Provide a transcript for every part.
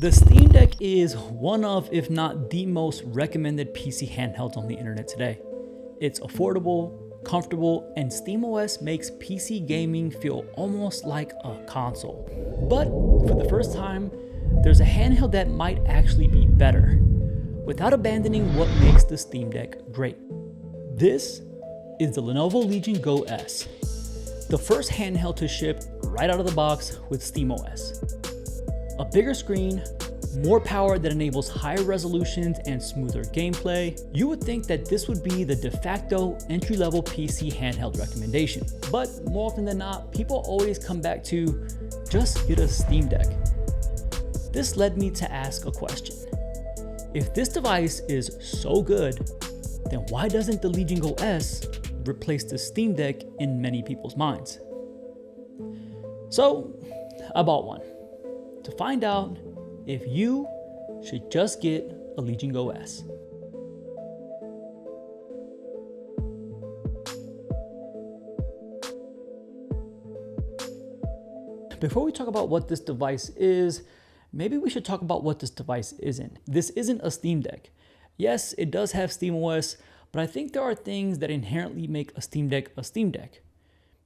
The Steam Deck is one of, if not the most recommended PC handhelds on the internet today. It's affordable, comfortable, and SteamOS makes PC gaming feel almost like a console. But for the first time, there's a handheld that might actually be better, without abandoning what makes the Steam Deck great. This is the Lenovo Legion Go S, the first handheld to ship right out of the box with SteamOS. A bigger screen, more power that enables higher resolutions and smoother gameplay. You would think that this would be the de facto entry-level PC handheld recommendation. But more often than not, people always come back to just get a Steam Deck. This led me to ask a question. If this device is so good, then why doesn't the Legion Go S replace the Steam Deck in many people's minds? So I bought one to find out if you should just get a Legion Go S. Before we talk about what this device is, maybe we should talk about what this device isn't. This isn't a Steam Deck. Yes, it does have SteamOS, but I think there are things that inherently make a Steam Deck a Steam Deck.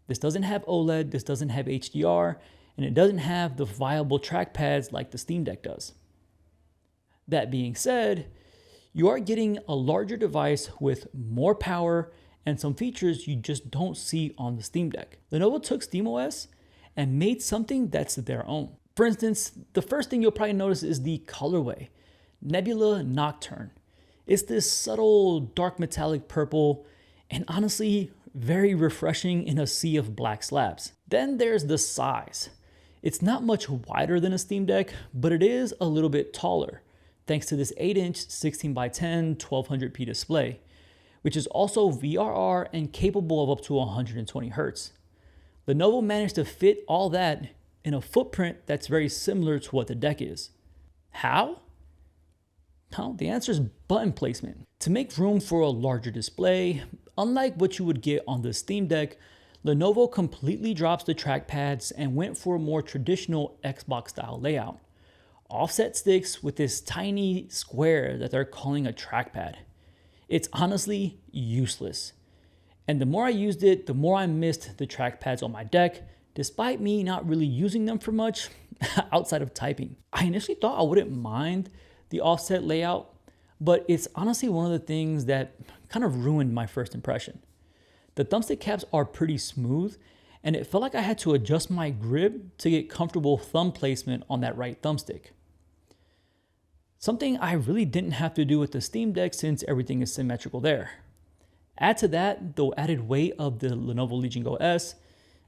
This doesn't have OLED, this doesn't have HDR, and it doesn't have the viable trackpads like the Steam Deck does. That being said, you are getting a larger device with more power and some features you just don't see on the Steam Deck. Lenovo took SteamOS and made something that's their own. For instance, the first thing you'll probably notice is the colorway, Nebula Nocturne. It's this subtle dark metallic purple and honestly very refreshing in a sea of black slabs. Then there's the size. It's not much wider than a Steam Deck, but it is a little bit taller, thanks to this 8-inch 16x10 1200p display, which is also VRR and capable of up to 120 Hz. Lenovo managed to fit all that in a footprint that's very similar to what the Deck is. How? Well, the answer is button placement. To make room for a larger display, unlike what you would get on the Steam Deck, Lenovo completely drops the trackpads and went for a more traditional Xbox style layout. Offset sticks with this tiny square that they're calling a trackpad. It's honestly useless. And the more I used it, the more I missed the trackpads on my Deck, despite me not really using them for much outside of typing. I initially thought I wouldn't mind the offset layout, but it's honestly one of the things that kind of ruined my first impression. The thumbstick caps are pretty smooth, and it felt like I had to adjust my grip to get comfortable thumb placement on that right thumbstick. Something I really didn't have to do with the Steam Deck since everything is symmetrical there. Add to that the added weight of the Lenovo Legion Go S,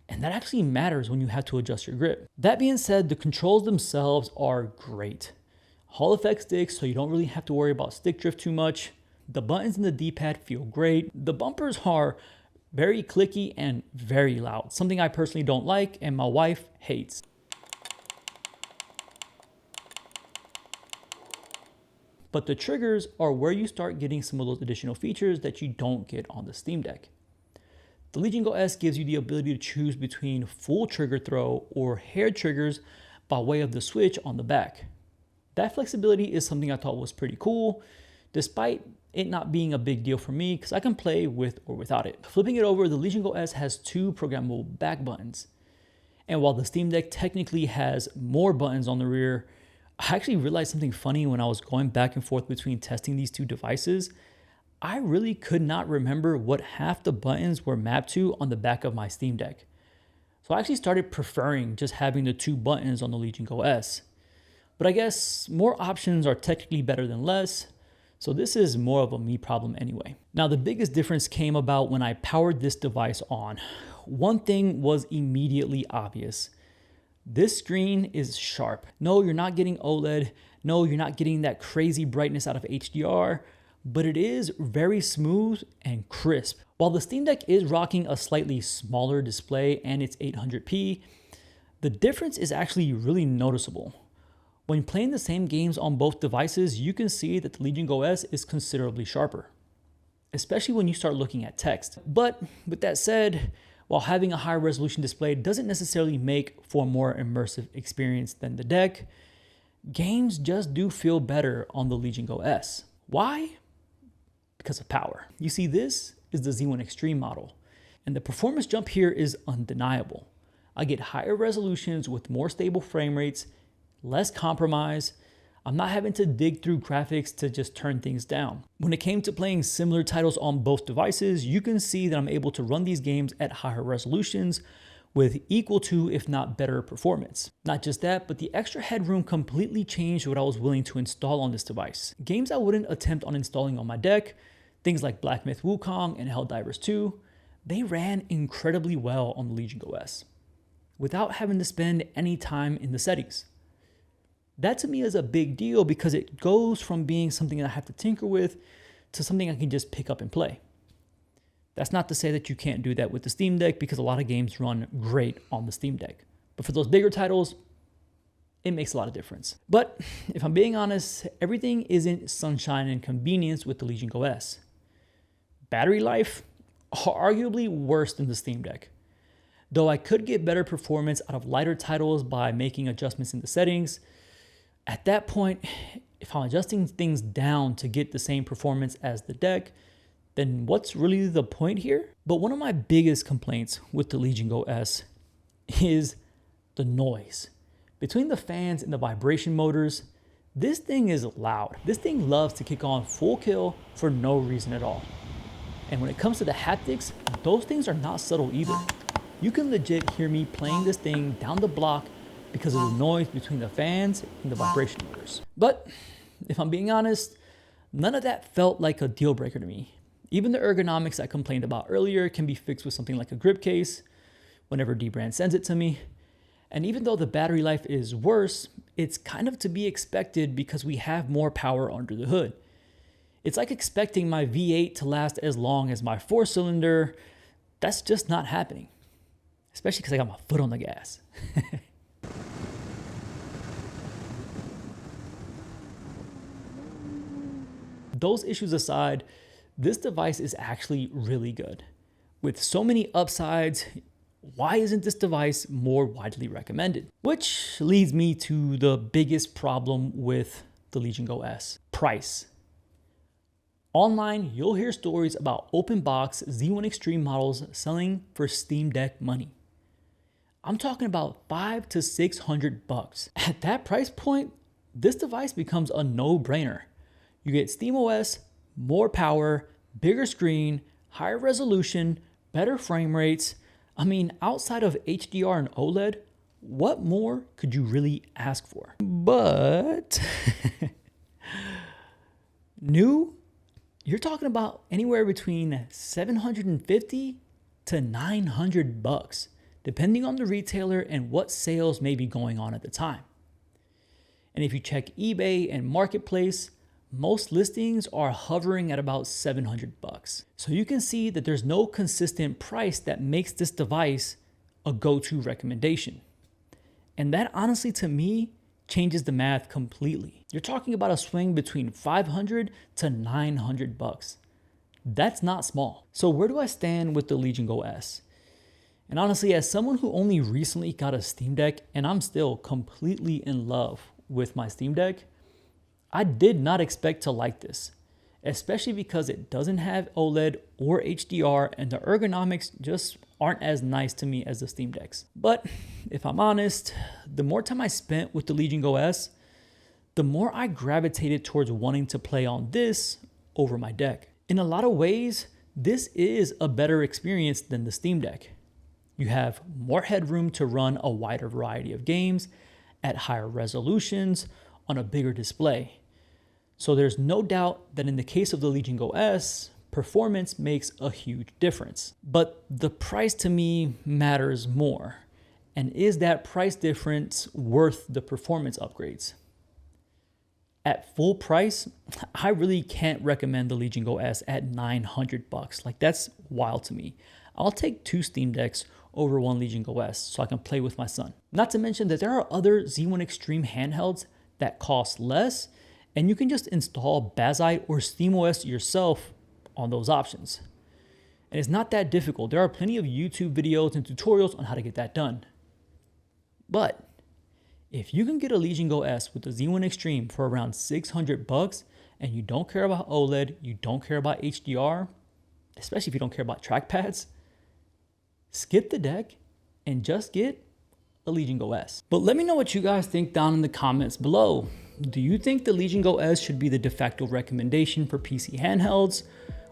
and that actually matters when you have to adjust your grip. That being said, the controls themselves are great. Hall effect sticks, so you don't really have to worry about stick drift too much. The buttons in the D-pad feel great. The bumpers are very clicky and very loud, something I personally don't like and my wife hates. But the triggers are where you start getting some of those additional features that you don't get on the Steam Deck. The Legion Go S gives you the ability to choose between full trigger throw or hair triggers by way of the switch on the back. That flexibility is something I thought was pretty cool, despite it not being a big deal for me because I can play with or without it. Flipping it over, the Legion Go S has 2 programmable back buttons. And while the Steam Deck technically has more buttons on the rear, I actually realized something funny when I was going back and forth between testing these two devices. I really could not remember what half the buttons were mapped to on the back of my Steam Deck. So I actually started preferring just having the 2 buttons on the Legion Go S. But I guess more options are technically better than less, so this is more of a me problem anyway. Now the biggest difference came about when I powered this device on. One thing was immediately obvious. This screen is sharp. No, you're not getting OLED. No, you're not getting that crazy brightness out of HDR, but it is very smooth and crisp. While the Steam Deck is rocking a slightly smaller display and it's 800p, the difference is actually really noticeable. When playing the same games on both devices, you can see that the Legion Go S is considerably sharper, especially when you start looking at text. But with that said, while having a higher resolution display doesn't necessarily make for a more immersive experience than the Deck, games just do feel better on the Legion Go S. Why? Because of power. You see, this is the Z1 Extreme model, and the performance jump here is undeniable. I get higher resolutions with more stable frame rates, less compromise. I'm not having to dig through graphics to just turn things down. When it came to playing similar titles on both devices, you can see that I'm able to run these games at higher resolutions with equal to, if not better, performance. Not just that, but the extra headroom completely changed what I was willing to install on this device. Games I wouldn't attempt on installing on my deck, things like Black Myth Wukong and Helldivers 2, they ran incredibly well on the Legion Go S without having to spend any time in the settings. That to me is a big deal because it goes from being something that I have to tinker with to something I can just pick up and play. That's not to say that you can't do that with the Steam Deck, because a lot of games run great on the Steam Deck. But for those bigger titles, it makes a lot of difference. But if I'm being honest, everything isn't sunshine and convenience with the Legion Go S. Battery life, arguably worse than the Steam Deck. Though I could get better performance out of lighter titles by making adjustments in the settings, at that point, if I'm adjusting things down to get the same performance as the deck, then what's really the point here? But one of my biggest complaints with the Legion Go S is the noise. Between the fans and the vibration motors, this thing is loud. This thing loves to kick on full kill for no reason at all. And when it comes to the haptics, those things are not subtle either. You can legit hear me playing this thing down the block because of the noise between the fans and the vibration motors. But if I'm being honest, none of that felt like a deal breaker to me. Even the ergonomics I complained about earlier can be fixed with something like a grip case whenever Dbrand sends it to me. And even though the battery life is worse, it's kind of to be expected because we have more power under the hood. It's like expecting my V8 to last as long as my 4-cylinder. That's just not happening, especially because I got my foot on the gas. Those issues aside, this device is actually really good. With so many upsides, why isn't this device more widely recommended? Which leads me to the biggest problem with the Legion Go S: price. Online, you'll hear stories about open box Z1 Extreme models selling for Steam Deck money. I'm talking about $500 to $600. At that price point, this device becomes a no-brainer. You get SteamOS, more power, bigger screen, higher resolution, better frame rates. I mean, outside of HDR and OLED, what more could you really ask for? But new, you're talking about anywhere between $750 to $900, depending on the retailer and what sales may be going on at the time. And if you check eBay and Marketplace, most listings are hovering at about $700. So you can see that there's no consistent price that makes this device a go-to recommendation. And that honestly, to me, changes the math completely. You're talking about a swing between $500 to $900. That's not small. So where do I stand with the Legion Go S? And honestly, as someone who only recently got a Steam Deck, and I'm still completely in love with my Steam Deck, I did not expect to like this, especially because it doesn't have OLED or HDR, and the ergonomics just aren't as nice to me as the Steam Decks. But if I'm honest, the more time I spent with the Legion Go S, the more I gravitated towards wanting to play on this over my deck. In a lot of ways, this is a better experience than the Steam Deck. You have more headroom to run a wider variety of games at higher resolutions on a bigger display. So there's no doubt that in the case of the Legion Go S, performance makes a huge difference. But the price to me matters more. And is that price difference worth the performance upgrades? At full price, I really can't recommend the Legion Go S at $900. Like, that's wild to me. I'll take 2 Steam Decks over one Legion Go S so I can play with my son. Not to mention that there are other Z1 Extreme handhelds that cost less, and you can just install Bazzite or SteamOS yourself on those options. And it's not that difficult. There are plenty of YouTube videos and tutorials on how to get that done. But If you can get a Legion Go S with the Z1 Extreme for around $600 and you don't care about OLED, you don't care about HDR, especially if you don't care about trackpads, skip the deck and just get a Legion Go S. But let me know what you guys think down in the comments below. Do you think the Legion Go S should be the de facto recommendation for PC handhelds?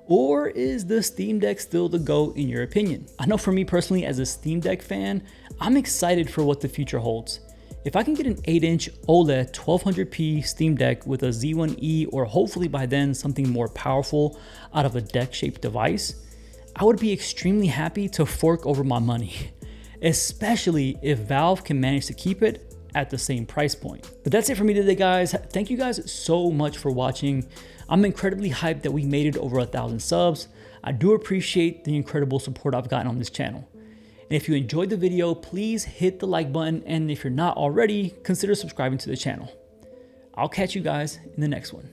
Or is the Steam Deck still the GOAT in your opinion? I know for me personally, as a Steam Deck fan, I'm excited for what the future holds. If I can get an 8-inch OLED 1200p Steam Deck with a Z1E, or hopefully by then something more powerful out of a deck-shaped device, I would be extremely happy to fork over my money, especially if Valve can manage to keep it at the same price point. But that's it for me today, guys. Thank you guys so much for watching. I'm incredibly hyped that we made it over 1,000 subs. I do appreciate the incredible support I've gotten on this channel. And if you enjoyed the video, please hit the like button. And if you're not already, consider subscribing to the channel. I'll catch you guys in the next one.